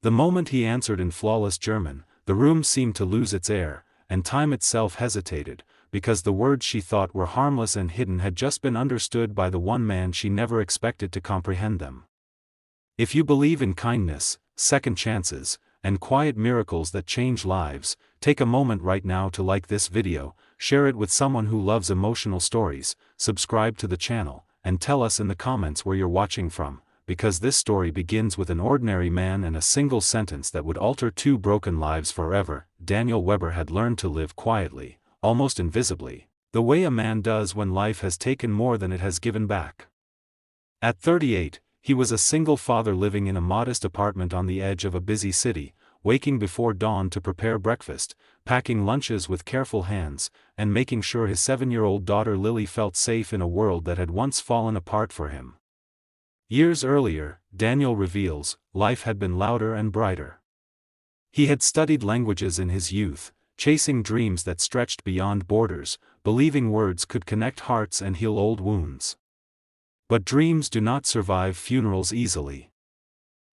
The moment he answered in flawless German, the room seemed to lose its air, and time itself hesitated, because the words she thought were harmless and hidden had just been understood by the one man she never expected to comprehend them. If you believe in kindness, second chances, and quiet miracles that change lives, take a moment right now to like this video, share it with someone who loves emotional stories, subscribe to the channel, and tell us in the comments where you're watching from, because this story begins with an ordinary man and a single sentence that would alter two broken lives forever. Daniel Weber had learned to live quietly, almost invisibly, the way a man does when life has taken more than it has given back. At 38, he was a single father living in a modest apartment on the edge of a busy city, waking before dawn to prepare breakfast, packing lunches with careful hands, and making sure his 7-year-old daughter Lily felt safe in a world that had once fallen apart for him. Years earlier, Daniel reveals, life had been louder and brighter. He had studied languages in his youth, chasing dreams that stretched beyond borders, believing words could connect hearts and heal old wounds. But dreams do not survive funerals easily.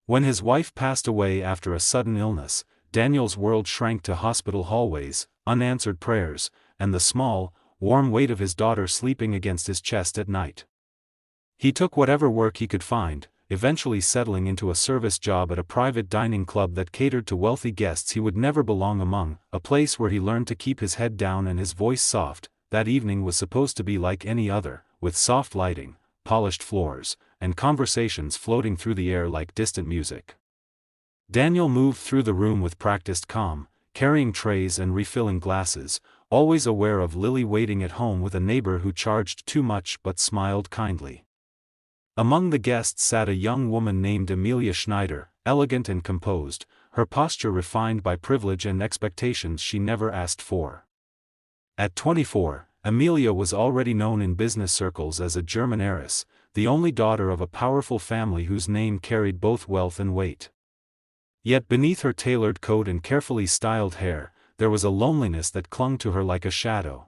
When his wife passed away after a sudden illness, Daniel's world shrank to hospital hallways, unanswered prayers, and the small, warm weight of his daughter sleeping against his chest at night. He took whatever work he could find, eventually settling into a service job at a private dining club that catered to wealthy guests he would never belong among, a place where he learned to keep his head down and his voice soft. That evening was supposed to be like any other, with soft lighting, polished floors, and conversations floating through the air like distant music. Daniel moved through the room with practiced calm, carrying trays and refilling glasses, always aware of Lily waiting at home with a neighbor who charged too much but smiled kindly. Among the guests sat a young woman named Amelia Schneider, elegant and composed, her posture refined by privilege and expectations she never asked for. At 24, Amelia was already known in business circles as a German heiress, the only daughter of a powerful family whose name carried both wealth and weight. Yet beneath her tailored coat and carefully styled hair, there was a loneliness that clung to her like a shadow.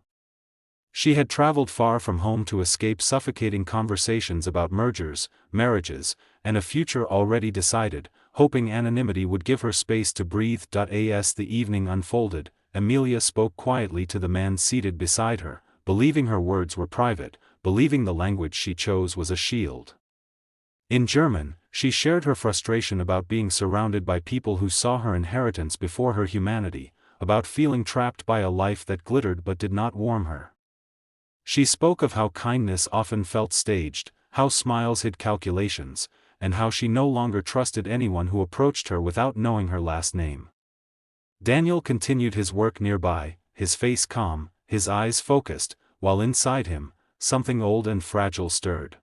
She had traveled far from home to escape suffocating conversations about mergers, marriages, and a future already decided, hoping anonymity would give her space to breathe. As the evening unfolded, Amelia spoke quietly to the man seated beside her, believing her words were private, believing the language she chose was a shield. In German, she shared her frustration about being surrounded by people who saw her inheritance before her humanity, about feeling trapped by a life that glittered but did not warm her. She spoke of how kindness often felt staged, how smiles hid calculations, and how she no longer trusted anyone who approached her without knowing her last name. Daniel continued his work nearby, his face calm, his eyes focused, while inside him, something old and fragile stirred.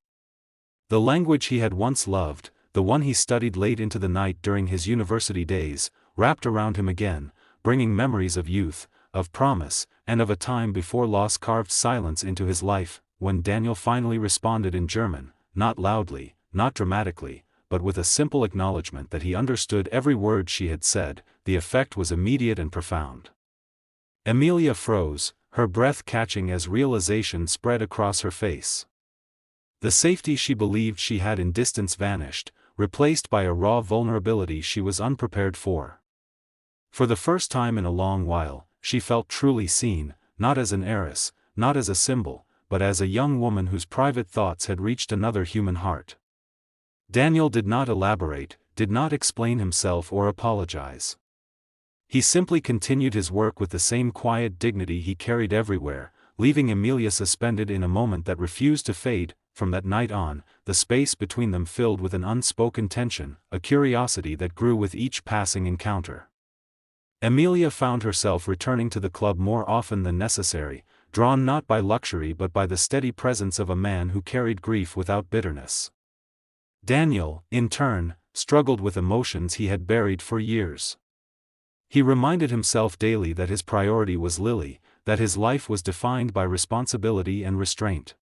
The language he had once loved, the one he studied late into the night during his university days, wrapped around him again, bringing memories of youth, of promise, and of a time before loss carved silence into his life. When Daniel finally responded in German, not loudly, not dramatically, but with a simple acknowledgement that he understood every word she had said, the effect was immediate and profound. Amelia froze, her breath catching as realization spread across her face. The safety she believed she had in distance vanished, replaced by a raw vulnerability she was unprepared for. For the first time in a long while, she felt truly seen, not as an heiress, not as a symbol, but as a young woman whose private thoughts had reached another human heart. Daniel did not elaborate, did not explain himself or apologize. He simply continued his work with the same quiet dignity he carried everywhere, leaving Amelia suspended in a moment that refused to fade. From that night on, the space between them filled with an unspoken tension, a curiosity that grew with each passing encounter. Amelia found herself returning to the club more often than necessary, drawn not by luxury but by the steady presence of a man who carried grief without bitterness. Daniel, in turn, struggled with emotions he had buried for years. He reminded himself daily that his priority was Lily, that his life was defined by responsibility and restraint.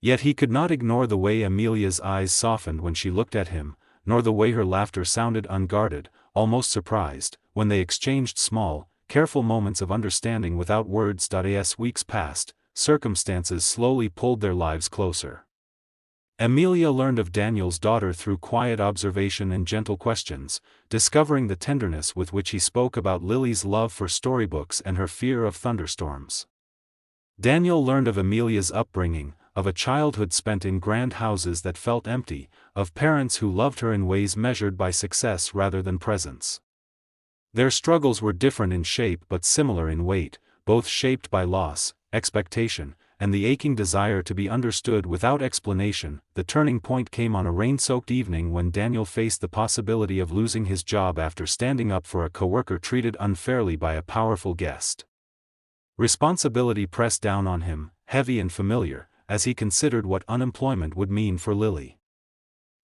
Yet he could not ignore the way Amelia's eyes softened when she looked at him, nor the way her laughter sounded unguarded, almost surprised, when they exchanged small, careful moments of understanding without words. As weeks passed, circumstances slowly pulled their lives closer. Amelia learned of Daniel's daughter through quiet observation and gentle questions, discovering the tenderness with which he spoke about Lily's love for storybooks and her fear of thunderstorms. Daniel learned of Amelia's upbringing, of a childhood spent in grand houses that felt empty, of parents who loved her in ways measured by success rather than presence. Their struggles were different in shape but similar in weight, both shaped by loss, expectation, and the aching desire to be understood without explanation. The turning point came on a rain-soaked evening when Daniel faced the possibility of losing his job after standing up for a coworker treated unfairly by a powerful guest. Responsibility pressed down on him, heavy and familiar, as he considered what unemployment would mean for Lily.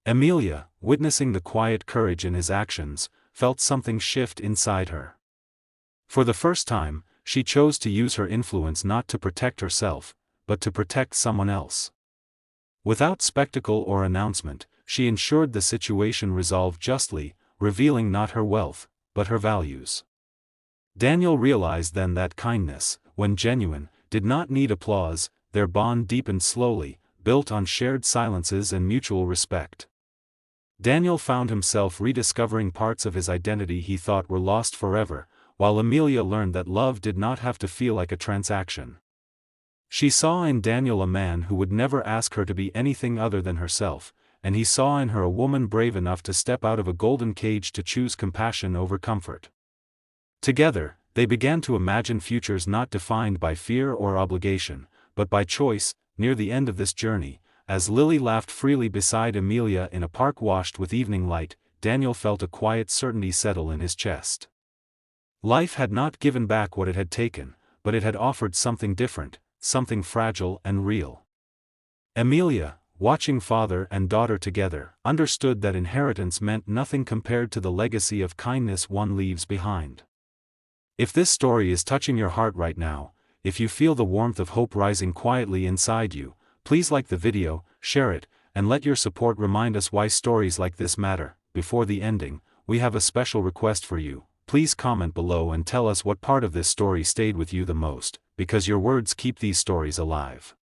Amelia, witnessing the quiet courage in his actions, felt something shift inside her. For the first time, she chose to use her influence not to protect herself, but to protect someone else. Without spectacle or announcement, she ensured the situation resolved justly, revealing not her wealth, but her values. Daniel realized then that kindness, when genuine, did not need applause. Their bond deepened slowly, built on shared silences and mutual respect. Daniel found himself rediscovering parts of his identity he thought were lost forever, while Amelia learned that love did not have to feel like a transaction. She saw in Daniel a man who would never ask her to be anything other than herself, and he saw in her a woman brave enough to step out of a golden cage to choose compassion over comfort. Together, they began to imagine futures not defined by fear or obligation, but by choice. Near the end of this journey, as Lily laughed freely beside Amelia in a park washed with evening light, Daniel felt a quiet certainty settle in his chest. Life had not given back what it had taken, but it had offered something different, something fragile and real. Amelia, watching father and daughter together, understood that inheritance meant nothing compared to the legacy of kindness one leaves behind. If this story is touching your heart right now, if you feel the warmth of hope rising quietly inside you, please like the video, share it, and let your support remind us why stories like this matter. Before the ending, we have a special request for you. Please comment below and tell us what part of this story stayed with you the most, because your words keep these stories alive.